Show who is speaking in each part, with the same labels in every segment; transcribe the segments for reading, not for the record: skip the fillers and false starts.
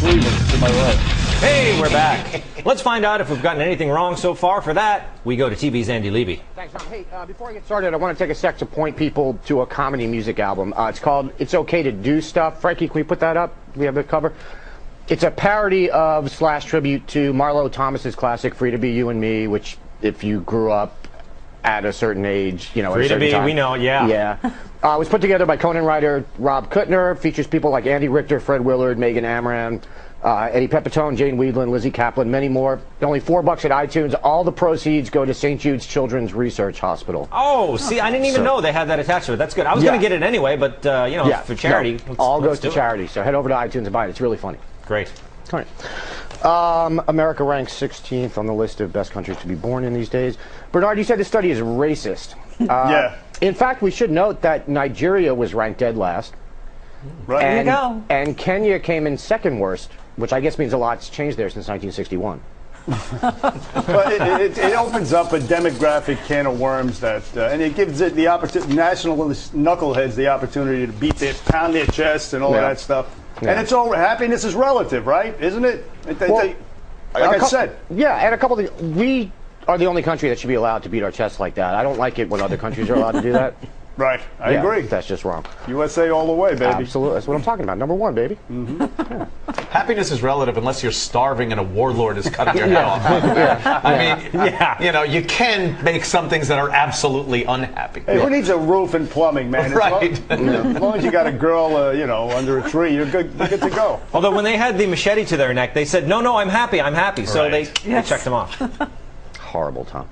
Speaker 1: Cleveland to my right.
Speaker 2: Hey, we're back. Let's find out if we've gotten anything wrong so far. For that, we go to TV's Andy Levy.
Speaker 3: Thanks, Tom. Hey, before I get started, I want to take a sec to point people to a comedy music album. It's called It's Okay to Do Stuff. Frankie, can we put that up? We have the cover. It's a parody of / tribute to Marlo Thomas's classic Free to Be You and Me, which if you grew up at a certain age, you know,
Speaker 2: Free
Speaker 3: at a
Speaker 2: to
Speaker 3: certain
Speaker 2: Be,
Speaker 3: time.
Speaker 2: we know, yeah.
Speaker 3: Yeah. It was put together by Conan writer Rob Kuttner. Features people like Andy Richter, Fred Willard, Megan Amram, Eddie Pepitone, Jane Weedland, Lizzie Kaplan, many more. Only $4 at iTunes. All the proceeds go to St. Jude's Children's Research Hospital.
Speaker 2: Oh, see, I didn't even know they had that attached to it. That's good. I was going to get it anyway, but, you know, for charity.
Speaker 3: No, all goes to charity. So head over to iTunes and buy it. It's really funny.
Speaker 2: Great.
Speaker 3: All right. America ranks 16th on the list of best countries to be born in these days. Bernard, you said this study is racist.
Speaker 1: Yeah.
Speaker 3: In fact, we should note that Nigeria was ranked dead last.
Speaker 1: Right.
Speaker 3: And,
Speaker 4: There you go.
Speaker 3: and Kenya came in second worst, which I guess means a lot's changed there since 1961.
Speaker 1: But it opens up a demographic can of worms that, and it gives it the opportunity, nationalist knuckleheads the opportunity to pound their chests and all of that stuff.
Speaker 3: Yeah.
Speaker 1: And it's all, happiness is relative, right? Isn't it?
Speaker 3: Well,
Speaker 1: like I said.
Speaker 3: Yeah, and a couple of things. We are the only country that should be allowed to beat our chests like that. I don't like it when other countries are allowed to do that.
Speaker 1: Right. I agree.
Speaker 3: That's just wrong.
Speaker 1: USA all the way, baby.
Speaker 3: Absolutely. That's what I'm talking about. Number one, baby.
Speaker 5: Happiness is relative unless you're starving and a warlord is cutting your head off. I mean, you know, you can make some things that are absolutely unhappy.
Speaker 1: Hey, who needs a roof and plumbing, man?
Speaker 5: Right.
Speaker 1: As long as you got a girl, you know, under a tree, you're good to go.
Speaker 2: Although when they had the machete to their neck, they said, no, I'm happy, I'm happy. So
Speaker 5: Right.
Speaker 2: they checked them off.
Speaker 3: Horrible, Tom.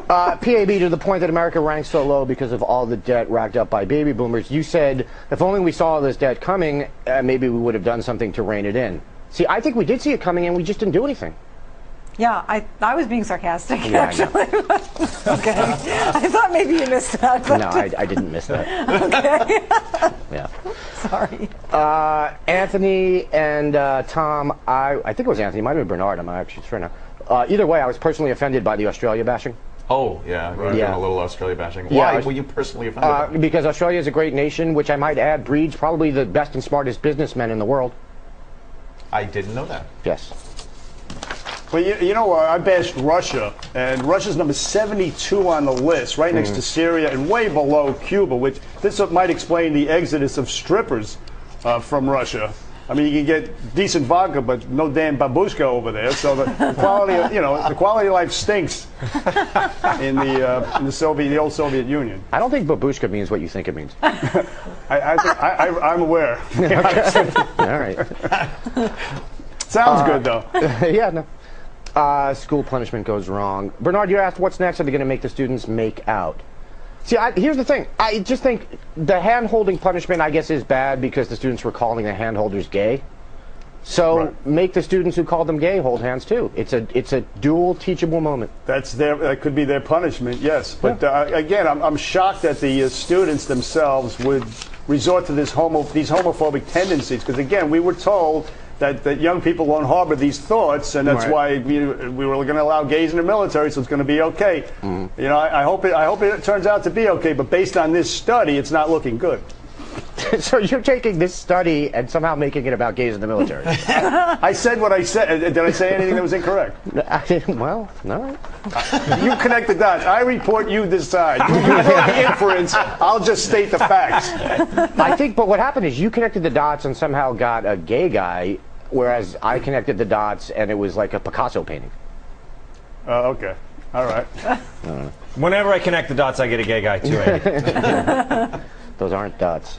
Speaker 3: PAB, to the point that America ranks so low because of all the debt racked up by baby boomers. You said, if only we saw this debt coming, maybe we would have done something to rein it in. See, I think we did see it coming and we just didn't do anything.
Speaker 4: Yeah, I was being sarcastic,
Speaker 3: Yeah,
Speaker 4: actually. Okay. I thought maybe you missed that. But
Speaker 3: No, I didn't miss that.
Speaker 4: okay.
Speaker 3: Yeah.
Speaker 4: Sorry.
Speaker 3: Anthony and Tom, I think it was Anthony, might have been Bernard, I'm not actually sure now. Either way, I was personally offended by the Australia bashing.
Speaker 5: Oh, yeah, we're doing
Speaker 3: Yeah.
Speaker 5: a little Australia bashing.
Speaker 3: Yeah,
Speaker 5: Why were you personally offended?
Speaker 3: Because Australia is a great nation, which I might add breeds probably the best and smartest businessmen in the world.
Speaker 5: I didn't know that.
Speaker 3: Yes.
Speaker 1: Well, you know, I bashed Russia, and Russia's number 72 on the list, right next to Syria and way below Cuba, which this might explain the exodus of strippers from Russia. I mean, you can get decent vodka, but no damn babushka over there. So the quality, of, you know, the quality of life stinks in the old Soviet Union.
Speaker 3: I don't think babushka means what you think it means.
Speaker 1: I'm aware.
Speaker 3: All right.
Speaker 1: Sounds good though.
Speaker 3: Yeah, no. School punishment goes wrong. Bernard, you asked what's next? Are they going to make the students make out? See, here's the thing. I just think the hand-holding punishment, I guess, is bad because the students were calling the hand-holders gay. So make the students who called them gay hold hands too. It's a dual teachable moment.
Speaker 1: That could be their punishment, yes. But again, I'm shocked that the students themselves would resort to these homophobic tendencies. Because again, we were told that young people won't harbor these thoughts, and that's why we were going to allow gays in the military, so it's going to be okay. You know, I hope it turns out to be okay. But based on this study, it's not looking good.
Speaker 3: So you're taking this study and somehow making it about gays in the military.
Speaker 1: I said what I said. Did I say anything that was incorrect?
Speaker 3: Well, no.
Speaker 1: You connect the dots. I report, you decide. You draw the inference. I'll just state the facts.
Speaker 3: I think, but what happened is you connected the dots and somehow got a gay guy, whereas I connected the dots and it was like a Picasso painting.
Speaker 1: Okay. All right.
Speaker 2: Whenever I connect the dots, I get a gay guy too, Andy.
Speaker 3: Those aren't dots.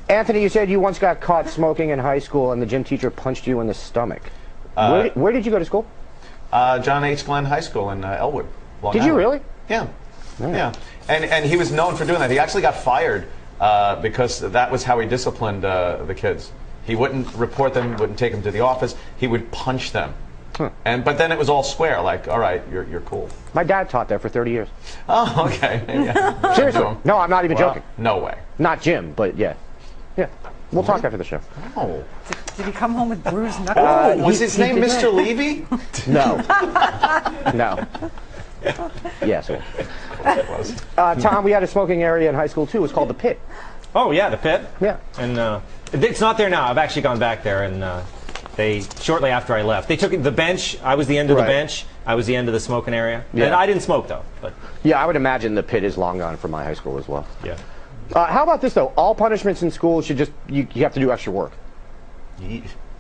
Speaker 3: Anthony, you said you once got caught smoking in high school and the gym teacher punched you in the stomach. Where did you go to school?
Speaker 5: John H. Glenn High School in Elwood. Long
Speaker 3: Did you
Speaker 5: Island.
Speaker 3: really?
Speaker 5: Yeah. Yeah. And he was known for doing that. He actually got fired because that was how he disciplined the kids. He wouldn't report them, wouldn't take them to the office. He would punch them. But then it was all square, like, all right, you're cool.
Speaker 3: My dad taught there for 30 years.
Speaker 5: Oh, okay. Yeah.
Speaker 3: Seriously? No, I'm not even joking.
Speaker 5: No way.
Speaker 3: Not Jim, but yeah. Yeah. We'll talk after the show.
Speaker 5: Oh.
Speaker 4: Did he come home with bruised knuckles?
Speaker 5: Was his name Mr. Levy?
Speaker 3: No. No. Yes. Tom, we had a smoking area in high school too. It's called the Pit.
Speaker 2: Oh, yeah, the pit.
Speaker 3: Yeah.
Speaker 2: And It's not there now. I've actually gone back there, and they shortly after I left, they took the bench. I was the end of the
Speaker 3: Right.
Speaker 2: bench. I was the end of the smoking area.
Speaker 3: Yeah.
Speaker 2: And I didn't smoke though. But
Speaker 3: Yeah, I would imagine the pit is long gone from my high school as well.
Speaker 2: yeah.
Speaker 3: How about this though? All punishments in school should just you have to do extra work.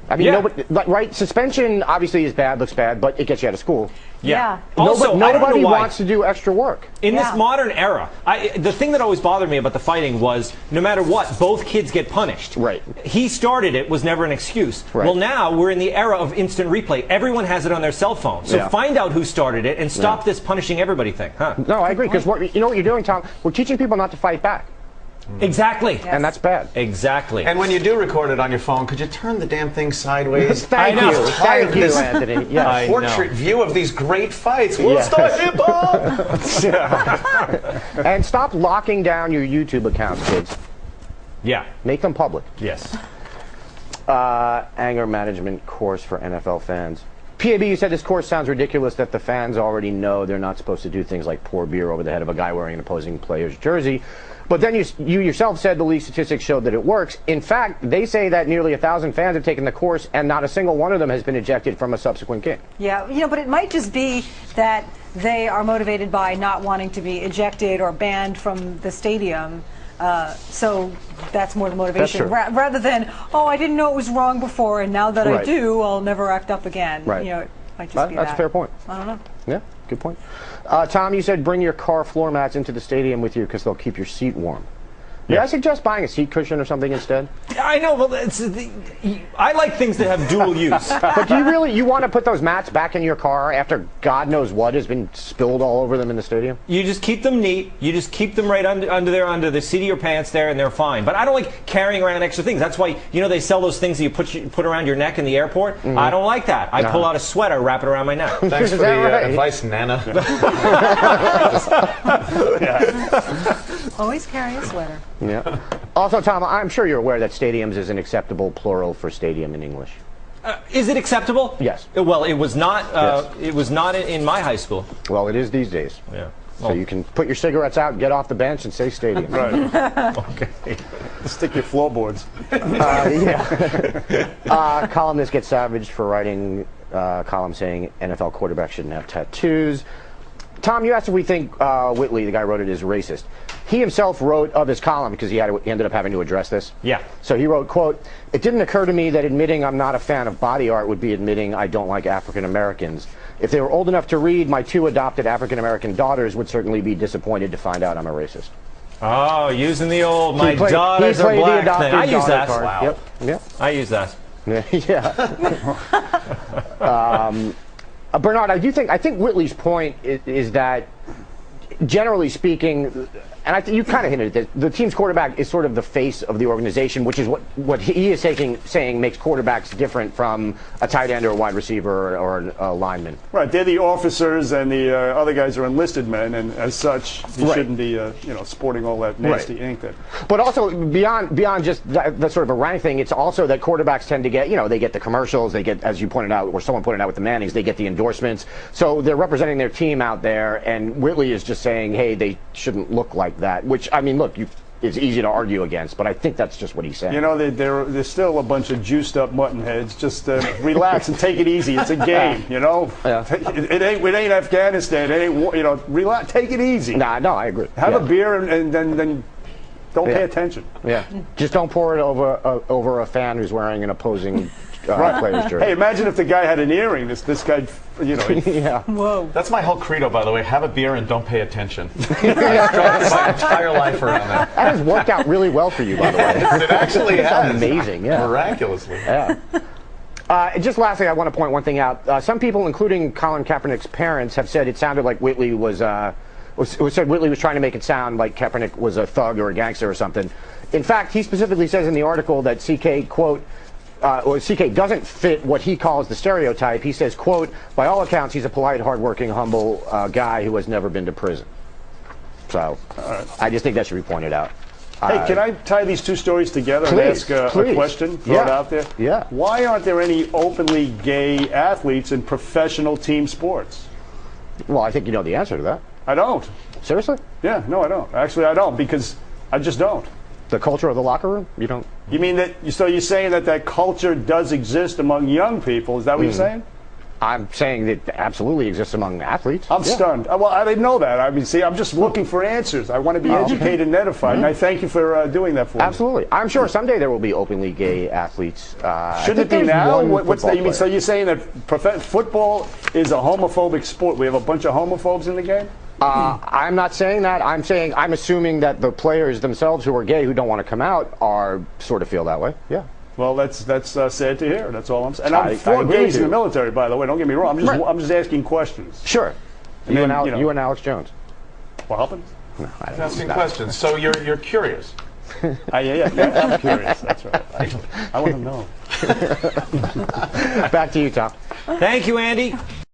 Speaker 3: I mean,
Speaker 2: Yeah.
Speaker 3: nobody, like, right? Suspension obviously is bad, looks bad, but it gets you out of school.
Speaker 4: Yeah.
Speaker 2: Also, I don't
Speaker 3: Nobody
Speaker 2: know why.
Speaker 3: wants to do extra work.
Speaker 2: In
Speaker 4: Yeah.
Speaker 2: this modern era, the thing that always bothered me about the fighting was no matter what, both kids get punished.
Speaker 3: Right.
Speaker 2: He started it was never an excuse.
Speaker 3: Right.
Speaker 2: Well, now we're in the era of instant replay. Everyone has it on their cell phone. So
Speaker 3: Yeah.
Speaker 2: find out who started it and stop this punishing everybody thing. Huh?
Speaker 3: No, I agree because you know what you're doing, Tom? We're teaching people not to fight back,
Speaker 2: Exactly.
Speaker 3: and that's bad.
Speaker 2: Exactly.
Speaker 5: And when you do record it on your phone, could you turn the damn thing sideways?
Speaker 3: Thank
Speaker 2: I know.
Speaker 3: you,
Speaker 5: Tired
Speaker 3: thank
Speaker 5: of
Speaker 3: you,
Speaker 5: this
Speaker 3: Anthony. Yes.
Speaker 2: I-
Speaker 5: portrait view of these great fights. We'll
Speaker 3: Yeah.
Speaker 5: start hip hop.
Speaker 3: And stop locking down your YouTube accounts, kids.
Speaker 2: yeah.
Speaker 3: Make them public.
Speaker 2: Yes.
Speaker 3: Anger management course for NFL fans. PAB, you said this course sounds ridiculous that the fans already know they're not supposed to do things like pour beer over the head of a guy wearing an opposing player's jersey. But then you yourself said the league statistics showed that it works. In fact, they say that nearly 1,000 fans have taken the course and not a single one of them has been ejected from a subsequent game.
Speaker 4: Yeah, but it might just be that they are motivated by not wanting to be ejected or banned from the stadium. So that's more the motivation,
Speaker 3: true.
Speaker 4: rather than, oh, I didn't know it was wrong before, and now that I
Speaker 3: Right.
Speaker 4: do, I'll never act up again.
Speaker 3: Right.
Speaker 4: It might just be
Speaker 3: That's a
Speaker 4: that.
Speaker 3: fair point.
Speaker 4: I don't know.
Speaker 3: Yeah, good point. Tom, you said bring your car floor mats into the stadium with you because they'll keep your seat warm. Yeah, I suggest buying a seat cushion or something instead.
Speaker 2: I know. Well, I like things that have dual use.
Speaker 3: But do you want to put those mats back in your car after God knows what has been spilled all over them in the stadium?
Speaker 2: You just keep them neat. You just keep them right under the seat of your pants there, and they're fine. But I don't like carrying around extra things. That's why they sell those things that you put around your neck in the airport. I don't like that. I pull out a sweater, wrap it around my neck.
Speaker 5: Thanks for
Speaker 3: Is
Speaker 5: the
Speaker 3: that right?
Speaker 5: advice, Nana.
Speaker 4: Always carry a sweater.
Speaker 3: Yeah. Also, Tom, I'm sure you're aware that stadiums is an acceptable plural for stadium in English.
Speaker 2: Is it acceptable?
Speaker 3: Yes.
Speaker 2: Well, it was not.
Speaker 3: Yes.
Speaker 2: It was not in my high school.
Speaker 3: Well, it is these days.
Speaker 2: Yeah.
Speaker 3: So you can put your cigarettes out, get off the bench, and say stadium.
Speaker 1: Right.
Speaker 2: Okay.
Speaker 1: Stick your floorboards.
Speaker 3: Columnists get savaged for writing column saying NFL quarterbacks shouldn't have tattoos. Tom, you asked if we think Whitley, the guy who wrote it, is racist. He himself wrote of his column because he ended up having to address this.
Speaker 2: Yeah.
Speaker 3: So he wrote, quote, "It didn't occur to me that admitting I'm not a fan of body art would be admitting I don't like African Americans. If they were old enough to read, my 2 adopted African American daughters would certainly be disappointed to find out I'm a racist."
Speaker 2: Oh, using the old "my
Speaker 3: He played-
Speaker 2: daughters
Speaker 3: he
Speaker 2: are
Speaker 3: played the
Speaker 2: black"
Speaker 3: adopted
Speaker 2: thing. I use
Speaker 3: daughter
Speaker 2: that.
Speaker 3: card.
Speaker 2: Wow.
Speaker 3: Yep. Yep.
Speaker 2: I use that.
Speaker 3: Yeah. Bernard, I think Whitley's point is that, generally speaking, and I think you kind of hinted at this, the team's quarterback is sort of the face of the organization, which is what he is saying makes quarterbacks different from a tight end or a wide receiver or a lineman.
Speaker 1: Right, they're the officers, and the other guys are enlisted men, and as such, you
Speaker 3: Right.
Speaker 1: shouldn't be, sporting all that nasty
Speaker 3: Right.
Speaker 1: ink. That
Speaker 3: But also beyond just that sort of a rank thing, it's also that quarterbacks tend to get, they get the commercials, they get, as you pointed out, or someone pointed out with the Mannings, they get the endorsements. So they're representing their team out there, and Whitley is just saying, hey, they shouldn't look like that. Which, I mean, look, it's easy to argue against, but I think that's just what he's saying.
Speaker 1: they're still a bunch of juiced up mutton heads. Just relax and take it easy. It's a game,
Speaker 3: Yeah.
Speaker 1: It ain't Afghanistan. It ain't relax. Take it easy.
Speaker 3: No, I agree.
Speaker 1: Have
Speaker 3: Yeah.
Speaker 1: a beer and then don't pay attention.
Speaker 3: Yeah. Just don't pour it over a fan who's wearing an opposing player's jersey.
Speaker 1: Hey, imagine if the guy had an earring. This guy,
Speaker 3: Yeah.
Speaker 4: Whoa.
Speaker 5: That's my whole credo, by the way. Have a beer and don't pay attention. I structured my entire life around that.
Speaker 3: That has worked out really well for you, by the way.
Speaker 5: It actually has.
Speaker 3: Amazing, yeah.
Speaker 5: Miraculously.
Speaker 3: Yeah. Just lastly, I want to point one thing out. Some people, including Colin Kaepernick's parents, have said it sounded like Whitley was trying to make it sound like Kaepernick was a thug or a gangster or something. In fact, he specifically says in the article that CK, quote, CK doesn't fit what he calls the stereotype. He says, quote, "By all accounts, he's a polite, hardworking, humble guy who has never been to prison." So I just think that should be pointed out.
Speaker 1: Hey, can I tie these two stories together
Speaker 3: Please,
Speaker 1: and ask
Speaker 3: please.
Speaker 1: a question? Throw it out there.
Speaker 3: Yeah.
Speaker 1: Why aren't there any openly gay athletes in professional team sports?
Speaker 3: Well, I think you know the answer to that.
Speaker 1: I don't.
Speaker 3: Seriously?
Speaker 1: Yeah, no, I don't. Actually, I don't, because I just don't.
Speaker 3: The culture of the locker room? You don't.
Speaker 1: You mean that? So you're saying that culture does exist among young people? Is that what you're saying?
Speaker 3: I'm saying that it absolutely exists among athletes.
Speaker 1: I'm stunned. Well, I didn't know that. I mean, see, I'm just looking for answers. I want to be educated and edified, and I thank you for doing that for me.
Speaker 3: Absolutely. I'm sure someday there will be openly gay athletes.
Speaker 1: Shouldn't it be now? What's that? You mean, so you're saying that football is a homophobic sport? We have a bunch of homophobes in the game?
Speaker 3: I'm not saying that. I'm assuming that the players themselves who are gay who don't want to come out are sort of feel that way. Yeah.
Speaker 1: Well, that's sad to hear. That's all I'm saying. And I'm
Speaker 3: I
Speaker 1: for
Speaker 3: agree
Speaker 1: gays
Speaker 3: with
Speaker 1: in the
Speaker 3: you.
Speaker 1: military, by the way. Don't get me wrong.
Speaker 3: Right.
Speaker 1: I'm just asking questions.
Speaker 3: Sure.
Speaker 1: And then,
Speaker 3: You and Alex Jones.
Speaker 1: What happened?
Speaker 5: Asking questions. So you're curious.
Speaker 1: Yeah, I'm curious. That's right. I want to know.
Speaker 3: Back to you, Tom.
Speaker 2: Thank you, Andy.